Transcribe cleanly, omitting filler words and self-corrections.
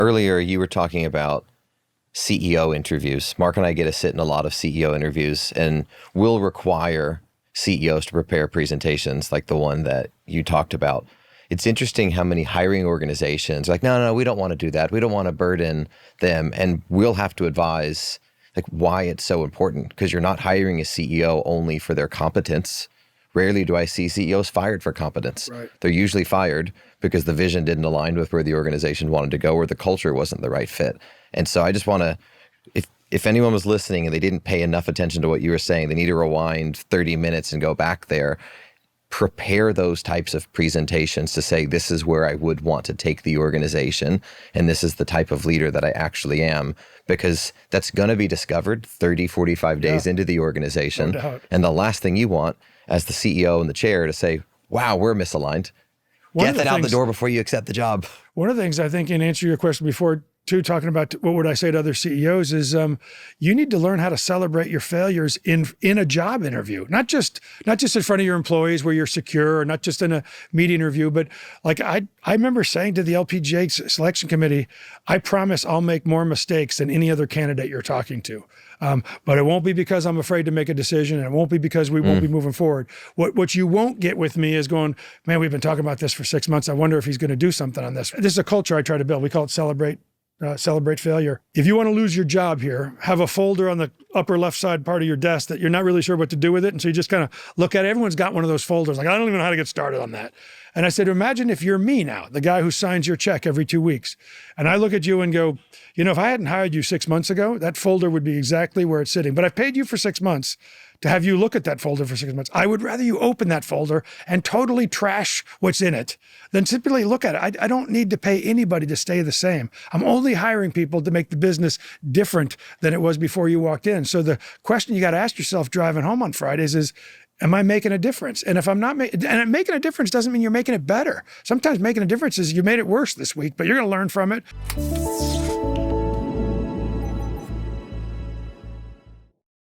Earlier, you were talking about CEO interviews. Mark and I get to sit in a lot of CEO interviews, and we'll require CEOs to prepare presentations like the one that you talked about. It's interesting how many hiring organizations are like, no, we don't want to do that. We don't want to burden them. And we'll have to advise like why it's so important, because you're not hiring a CEO only for their competence. Rarely do I see CEOs fired for competence. Right. They're usually fired because the vision didn't align with where the organization wanted to go, or the culture wasn't the right fit. And so I just want to, if anyone was listening and they didn't pay enough attention to what you were saying, they need to rewind 30 minutes and go back there. Prepare those types of presentations to say, this is where I would want to take the organization, and this is the type of leader that I actually am, because that's going to be discovered 30, 45 days into the organization. No doubt. And the last thing you want as the CEO in the chair to say, wow, we're misaligned. Get that out the door before you accept the job. One of the things I think, in answer to your question before, too, talking about what would I say to other CEOs is you need to learn how to celebrate your failures in a job interview, not just in front of your employees where you're secure, or not just in a media interview, but like I remember saying to the LPGA selection committee, I promise I'll make more mistakes than any other candidate you're talking to. But it won't be because I'm afraid to make a decision, and it won't be because we won't be moving forward. What you won't get with me is going, man, we've been talking about this for 6 months. I wonder if he's going to do something on this. This is a culture I try to build. We call it celebrate failure. If you want to lose your job here, have a folder on the upper left side part of your desk that you're not really sure what to do with it. And so you just kind of look at it. Everyone's got one of those folders. Like, I don't even know how to get started on that. And I said, imagine if you're me now, the guy who signs your check every 2 weeks. And I look at you and go, if I hadn't hired you 6 months ago, that folder would be exactly where it's sitting. But I've paid you for 6 months to have you look at that folder for 6 months. I would rather you open that folder and totally trash what's in it than simply look at it. I don't need to pay anybody to stay the same. I'm only hiring people to make the business different than it was before you walked in. So the question you got to ask yourself driving home on Fridays is, am I making a difference? And if I'm not making a difference doesn't mean you're making it better. Sometimes making a difference is you made it worse this week, but you're going to learn from it.